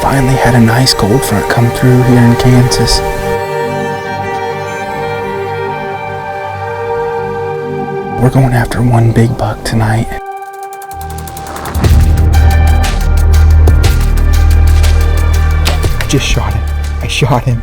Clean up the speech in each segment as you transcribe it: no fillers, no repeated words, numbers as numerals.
finally had a nice cold front come through here in Kansas. We're going after one big buck tonight. I just shot him. I shot him.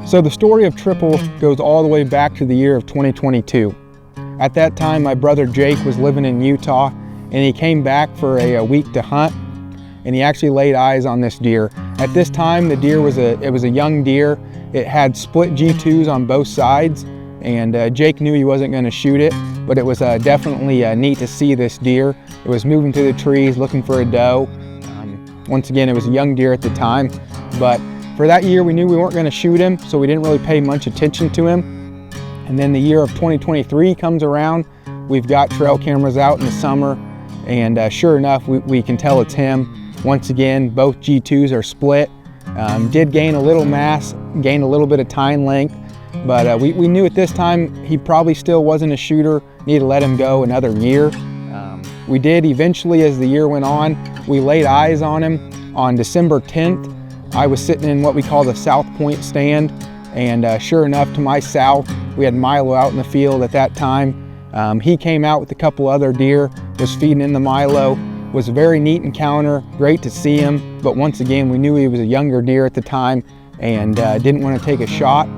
So the story of Triple goes all the way back to the year of 2022. At that time, my brother Jake was living in Utah, and he came back for a week to hunt, and he actually laid eyes on this deer. At this time, the deer was a young deer. It had split G2s on both sides, and Jake knew he wasn't going to shoot it, but it was definitely neat to see this deer. It was moving through the trees looking for a doe. Once again, it was a young deer at the time, but for that year, we knew we weren't going to shoot him, so we didn't really pay much attention to him. And then the year of 2023 comes around. We've got trail cameras out in the summer, and sure enough, we can tell it's him. Once again, both G2s are split. Did gain a little mass, gained a little bit of tine length, but we knew at this time he probably still wasn't a shooter. Needed to let him go another year. We did eventually, as the year went on, we laid eyes on him on December 10th. I was sitting in what we call the South Point stand, and sure enough, to my south, we had Milo out in the field at that time. He came out with a couple other deer, was feeding in the Milo. Was a very neat encounter, great to see him, but once again, we knew he was a younger deer at the time and didn't want to take a shot.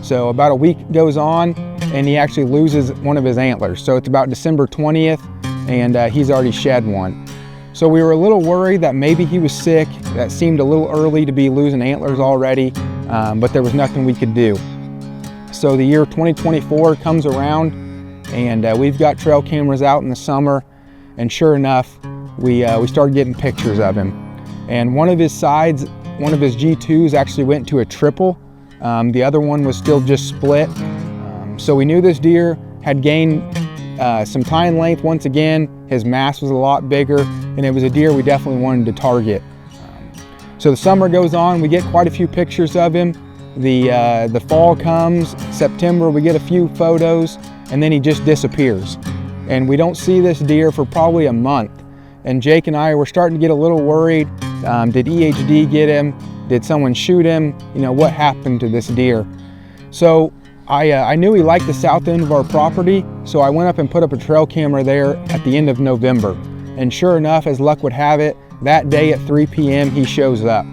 So about a week goes on, and he actually loses one of his antlers. So it's about December 20th, and he's already shed one. So we were a little worried that maybe he was sick. That seemed a little early to be losing antlers already, but there was nothing we could do. So the year 2024 comes around, and we've got trail cameras out in the summer, and sure enough, we started getting pictures of him. And one of his sides, one of his G2s actually went to a triple. The other one was still just split. So we knew this deer had gained some tine length once again. His mass was a lot bigger, and it was a deer we definitely wanted to target. So the summer goes on, we get quite a few pictures of him. The fall comes, September, we get a few photos, and then he just disappears. And we don't see this deer for probably a month. And Jake and I were starting to get a little worried. Did EHD get him? Did someone shoot him? You know, what happened to this deer? So I knew he liked the south end of our property, so I went up and put up a trail camera there at the end of November. And sure enough, as luck would have it, that day at 3 p.m. he shows up.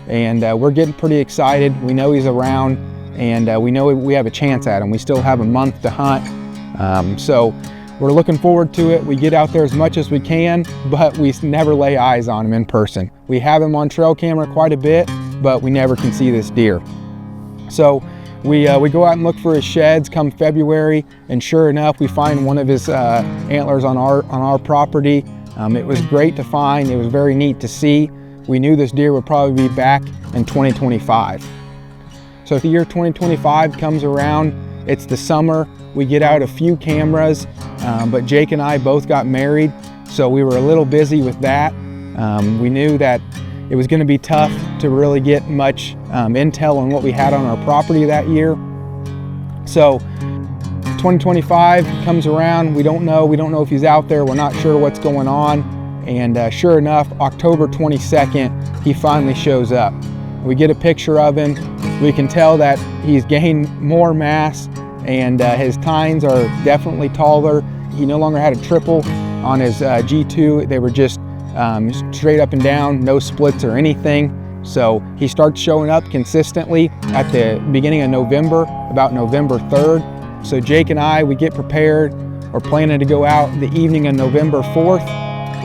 And we're getting pretty excited. We know he's around, and we know we have a chance at him. We still have a month to hunt. So we're looking forward to it. We get out there as much as we can, but we never lay eyes on him in person. We have him on trail camera quite a bit, but we never can see this deer. So we go out and look for his sheds come February, and sure enough, we find one of his antlers on our property. It was great to find. It was very neat to see. We knew this deer would probably be back in 2025. So the year 2025 comes around. It's the summer. We get out a few cameras, but Jake and I both got married, so we were a little busy with that. We knew that it was going to be tough to really get much intel on what we had on our property that year. So 2025 comes around. We don't know if he's out there. We're not sure what's going on. And sure enough, October 22nd, he finally shows up. We get a picture of him. We can tell that he's gained more mass, and his tines are definitely taller. He no longer had a triple on his G2. They were just straight up and down, no splits or anything. So he starts showing up consistently at the beginning of November, about November 3rd. So Jake and I, we get prepared. We're planning to go out the evening of November 4th.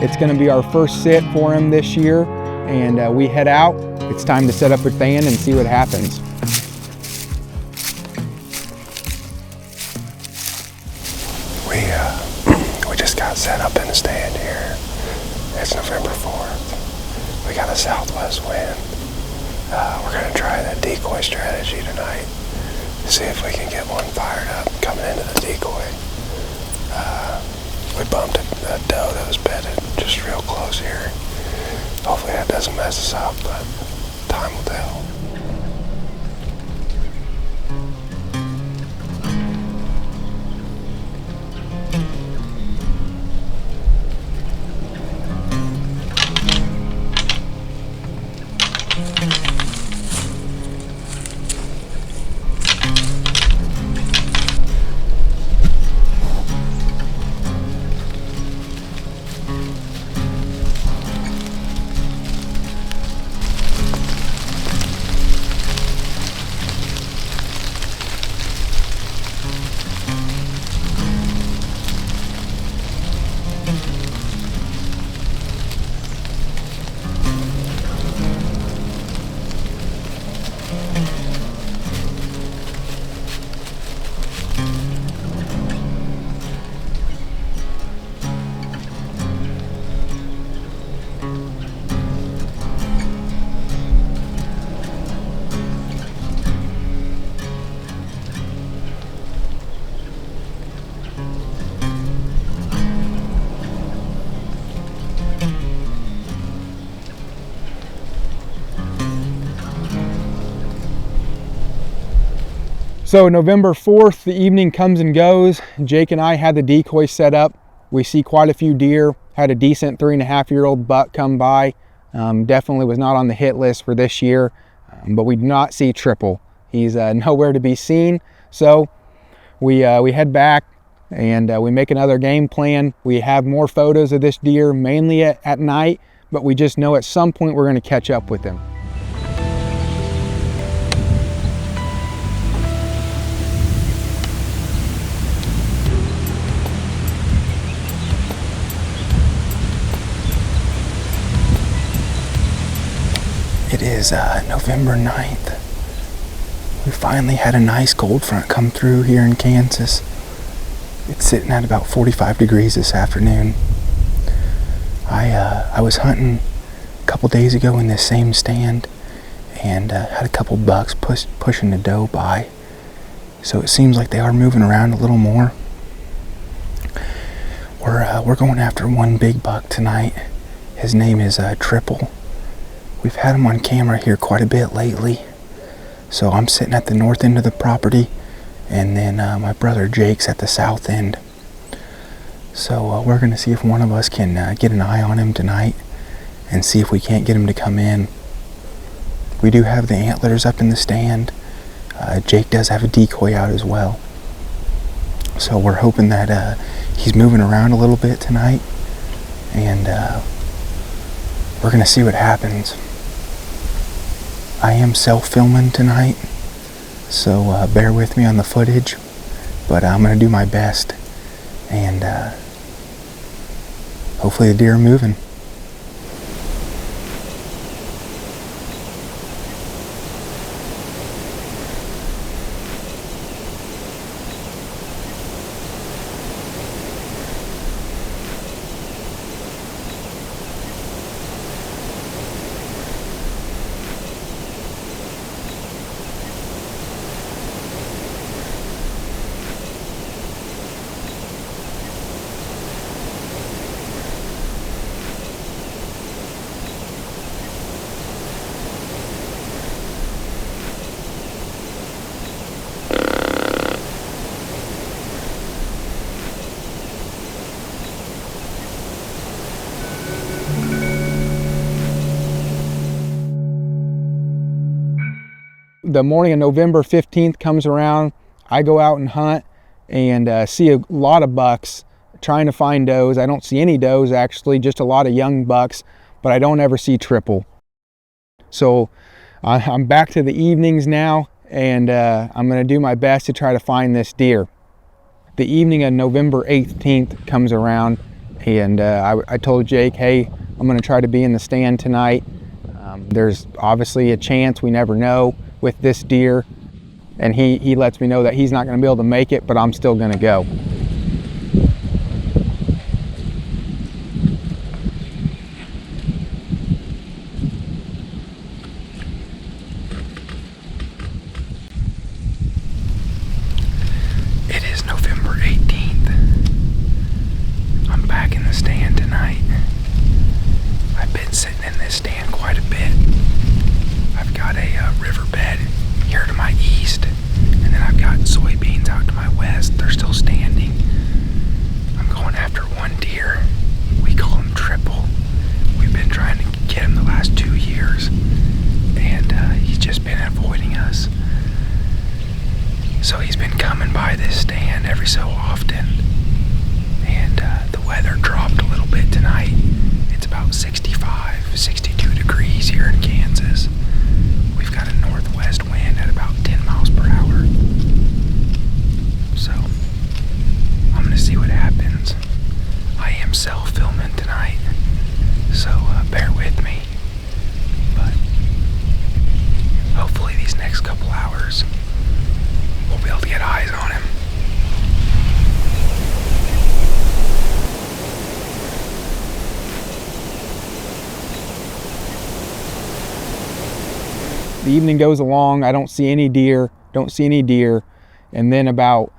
It's going to be our first sit for him this year, and we head out. It's time to set up a stand and see what happens. We just got set up in the stand here. It's November 4th. We got a southwest wind. We're going to try that decoy strategy tonight. See if we can get one fired up coming into the decoy. We bumped a doe that was bedded just real close here. Hopefully that doesn't mess us up, but time will tell. So November 4th, the evening comes and goes. Jake and I had the decoy set up. We see quite a few deer, had a decent 3.5-year-old buck come by. Definitely was not on the hit list for this year, but we do not see Triple. He's nowhere to be seen. So we head back and we make another game plan. We have more photos of this deer, mainly at night, but we just know at some point we're gonna catch up with him. It is November 9th. We finally had a nice cold front come through here in Kansas. It's sitting at about 45 degrees this afternoon. I was hunting a couple days ago in this same stand and had a couple bucks pushing the doe by. So it seems like they are moving around a little more. We're going after one big buck tonight. His name is Triple. We've had him on camera here quite a bit lately. So I'm sitting at the north end of the property, and then my brother Jake's at the south end. So we're gonna see if one of us can get an eye on him tonight and see if we can't get him to come in. We do have the antlers up in the stand. Jake does have a decoy out as well. So we're hoping that he's moving around a little bit tonight, and we're gonna see what happens. I am self-filming tonight, so bear with me on the footage, but I'm gonna do my best, and hopefully the deer are moving. The morning of November 15th comes around. I go out and hunt and see a lot of bucks trying to find does. I don't see any does actually, just a lot of young bucks, but I don't ever see Triple. So I'm back to the evenings now, and I'm gonna do my best to try to find this deer. The evening of November 18th comes around, and I told Jake, hey, I'm gonna try to be in the stand tonight. There's obviously a chance, we never know with this deer, and he lets me know that he's not going to be able to make it, but I'm still going to go. hours, we'll be able to get eyes on him. The evening goes along, I don't see any deer, and then about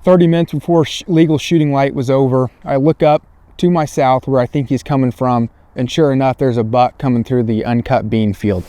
30 minutes before legal shooting light was over, I look up to my south where I think he's coming from, and sure enough, there's a buck coming through the uncut bean field.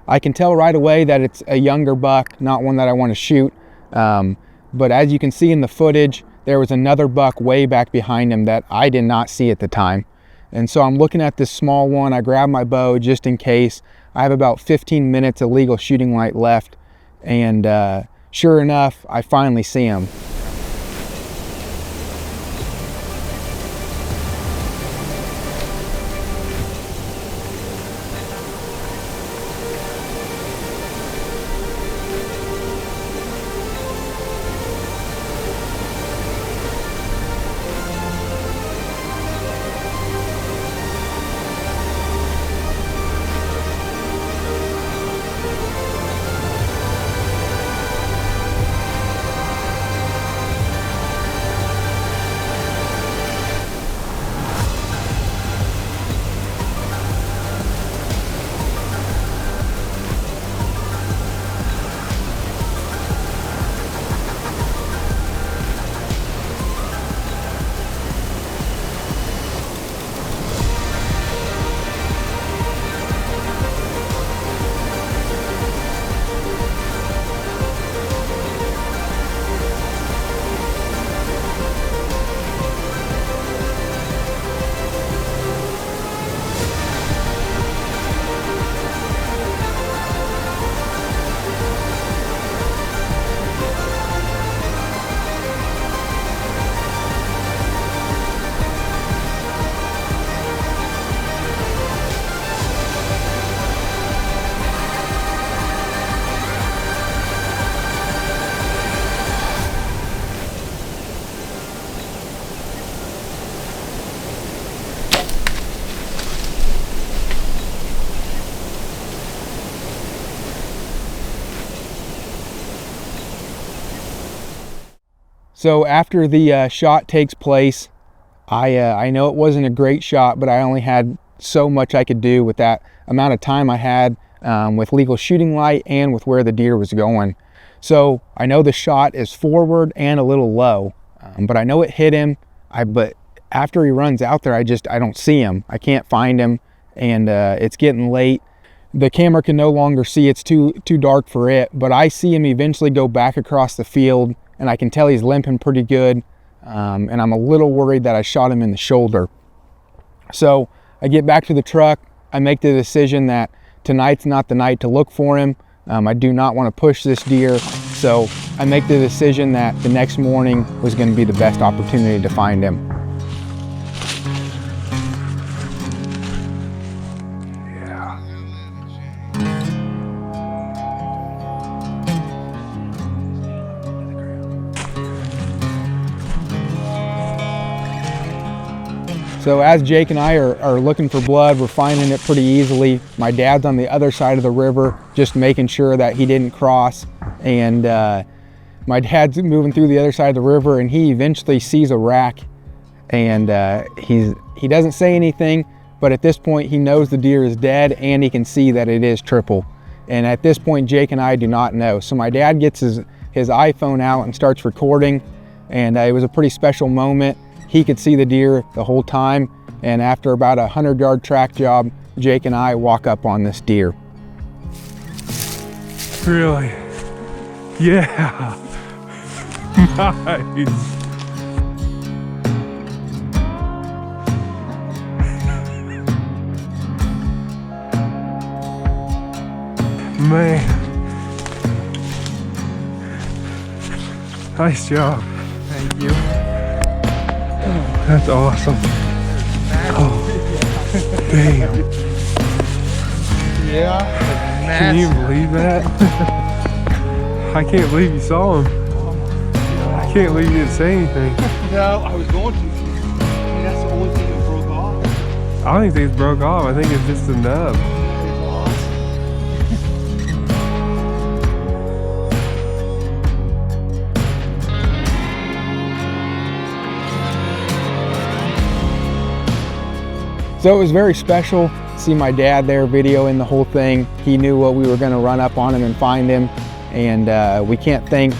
I can tell right away that it's a younger buck, not one that I want to shoot. But as you can see in the footage, there was another buck way back behind him that I did not see at the time. And so I'm looking at this small one. I grab my bow just in case. I have about 15 minutes of legal shooting light left. And sure enough, I finally see him. So after the shot takes place, I know it wasn't a great shot, but I only had so much I could do with that amount of time I had with legal shooting light and with where the deer was going. So I know the shot is forward and a little low, but I know it hit him. But after he runs out there, I don't see him. I can't find him, and it's getting late. The camera can no longer see, it's too dark for it, but I see him eventually go back across the field, and I can tell he's limping pretty good, and I'm a little worried that I shot him in the shoulder. So I get back to the truck, I make the decision that tonight's not the night to look for him. I do not want to push this deer, so I make the decision that the next morning was going to be the best opportunity to find him. So as Jake and I are looking for blood, we're finding it pretty easily. My dad's on the other side of the river, just making sure that he didn't cross. And my dad's moving through the other side of the river, and he eventually sees a rack. And he doesn't say anything, but at this point he knows the deer is dead, and he can see that it is triple. And at this point, Jake and I do not know. So my dad gets his iPhone out and starts recording, and it was a pretty special moment. He could see the deer the whole time, and after about a 100-yard track job, Jake and I walk up on this deer. Really? Yeah. Nice. Man. Nice job. Thank you. That's awesome. Oh, damn. Yeah. Can you believe that? I can't believe you saw him. I can't believe you didn't say anything. No, I was going to. I mean, that's the only thing that broke off. I don't even think it's broke off. I think it's just a nub. So it was very special to see my dad there videoing the whole thing. He knew what we were going to run up on him and find him, and we can't thank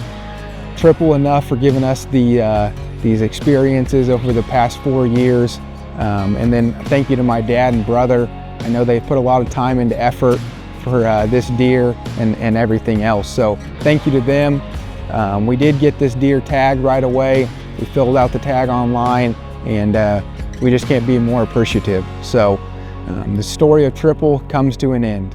Triple enough for giving us these experiences over the past 4 years. And then thank you to my dad and brother. I know they put a lot of time into effort for this deer and everything else. So thank you to them. We did get this deer tagged right away. We filled out the tag online, and we just can't be more appreciative. So the story of Triple comes to an end.